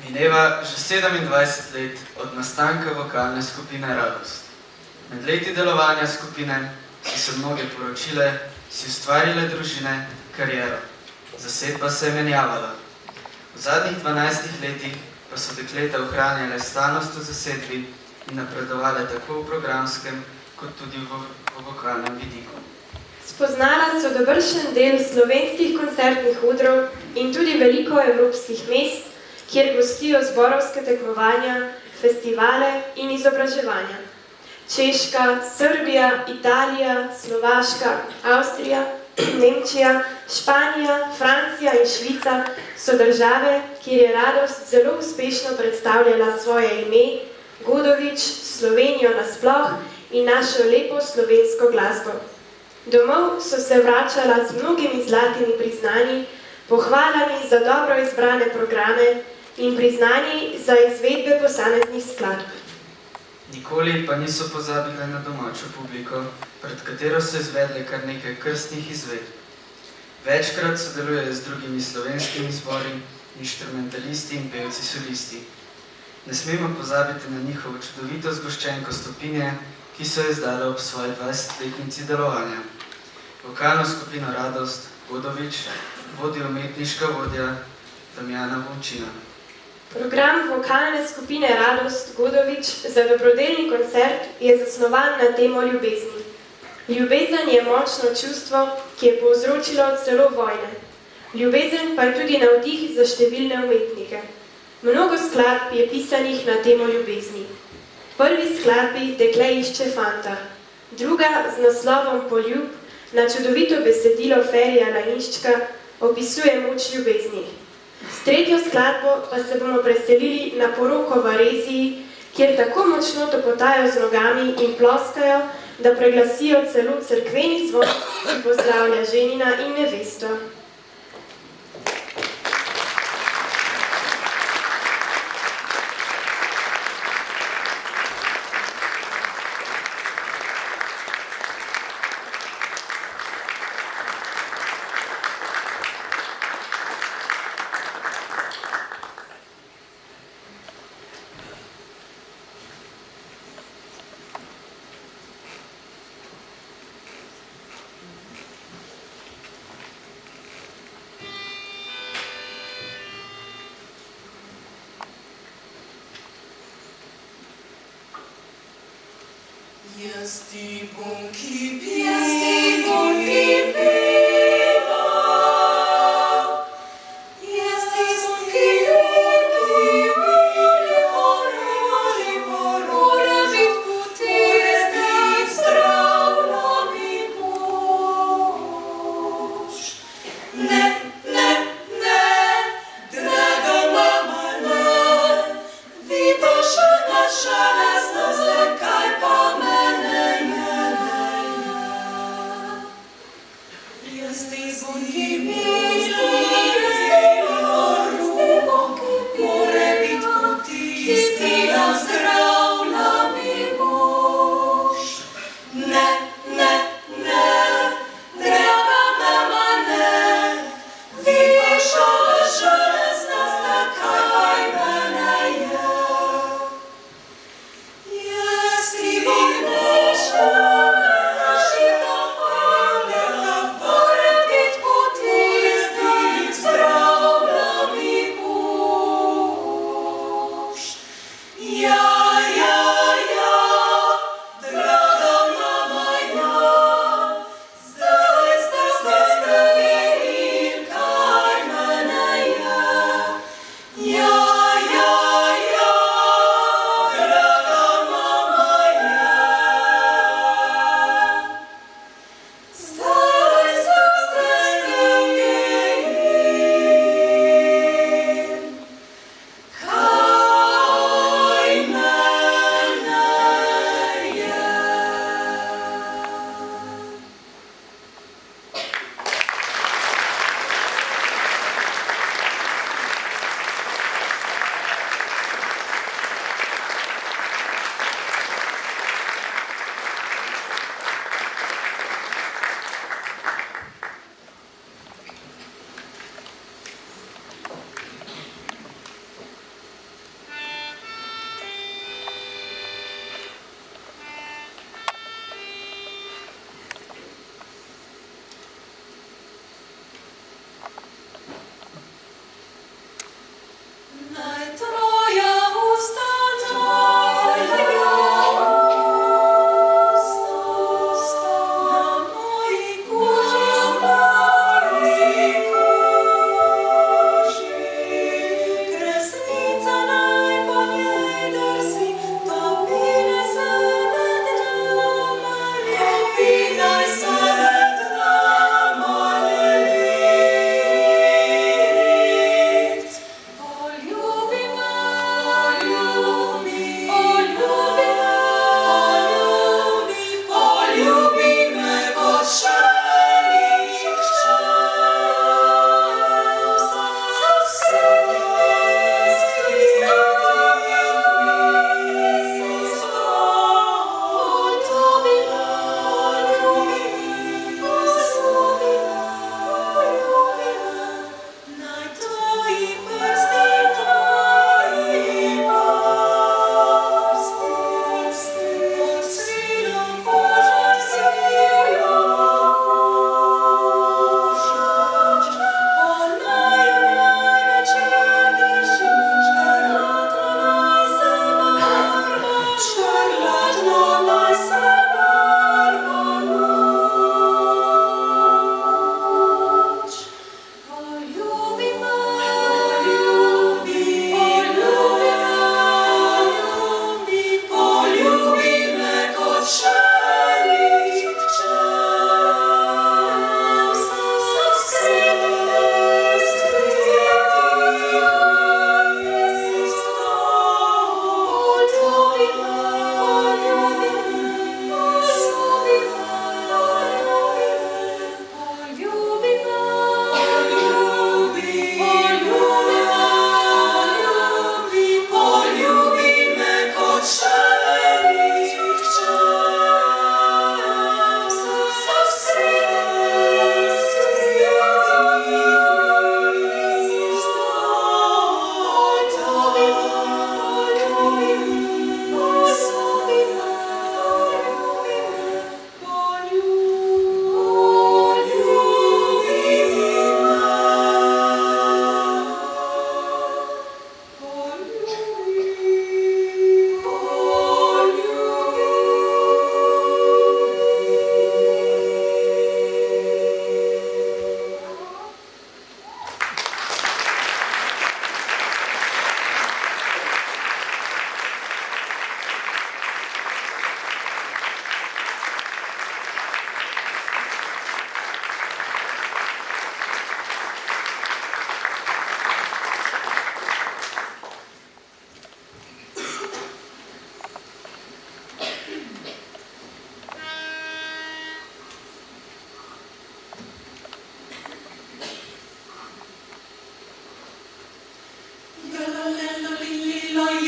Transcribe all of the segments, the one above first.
Mineva že 27 let od nastanka vokalne skupine Radost. Med leti delovanja skupine so se mnoge poročile, si ustvarile družine, kariero. Zasedba se je menjavala. V zadnjih 12 letih pa so dekleta ohranjale stalnost v zasedbi in napredovale tako v programskem, kot tudi v vokalnem vidiku. Spoznala so dobršen del slovenskih koncertnih odrov in tudi veliko evropskih mest, kjer gostijo zborovske tekmovanja, festivale in izobraževanja. Češka, Srbija, Italija, Slovaška, Avstrija, Nemčija, Španija, Francija in Švica so države, kjer je Radost zelo uspešno predstavljala svoje ime, Godovič, Slovenijo nasploh in našo lepo slovensko glasbo. Domov so se vračala z mnogimi zlatimi priznanji, pohvalami za dobro izbrane programe in priznanji za izvedbe posameznih skladb. Nikoli pa niso pozabile na domačo publiko, pred katero so izvedle kar nekaj krstnih izvedb. Večkrat sodelujejo z drugimi slovenskimi zbori, inštrumentalisti in pevci solisti. Ne smemo pozabiti na njihovo čudovito zgoščenko Stopinje, ki so jo izdale ob svoji 20-letnici delovanja. Vokalno skupino Radost Godovič vodi umetniška vodja Damjana Vončina. Program vokalne skupine Radost Godovič za dobrodelni koncert je zasnovan na temo ljubezni. Ljubezen je močno čustvo, ki je povzročilo celo vojne. Ljubezen pa je tudi navdih za številne umetnike. Mnogo skladb je pisanih na temo ljubezni. Prvi skladbi Dekle išče fanta, druga z naslovom Poljub na čudovito besedilo Ferija Lainščka opisuje moč ljubezni. S tretjo skladbo pa se bomo preselili na poroko v Areziji, kjer tako močno topotajo z nogami in ploskajo, da preglasijo celo cerkveni zvon, ki pozdravlja ženina in nevesto. Jaz ti bom kipela, jaz ti bom kipela, mora bit potesti, zdravla mi boš. Ne, draga mama, ne, vidoša naša lesna, zakaj pa mene je.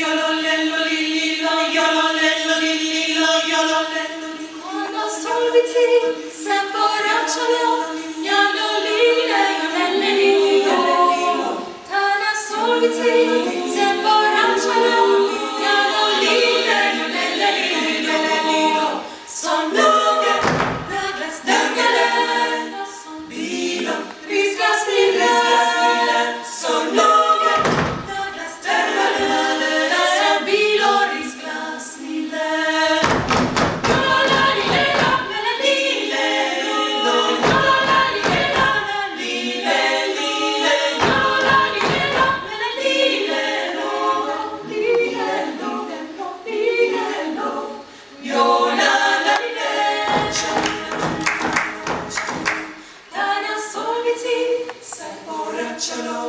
yololello lillilo, yololello lillilo, yololello lillilo. Quando solviti se borracciolo, yololille, yolelle lillilo. Tana solviti se borracciolo, yololille, yolelle lillilo. Son lughe, Douglas Dangele, Bilo, riscastile, son lughe, Douglas Dangele, Bilo, riscastile. Yololalilelo, melalilelo, yololalilelo, melalilelo, yololalilelo, melalilelo, lilelo, lilelo, yololalilelo. Tana solviti, sei borracciolo,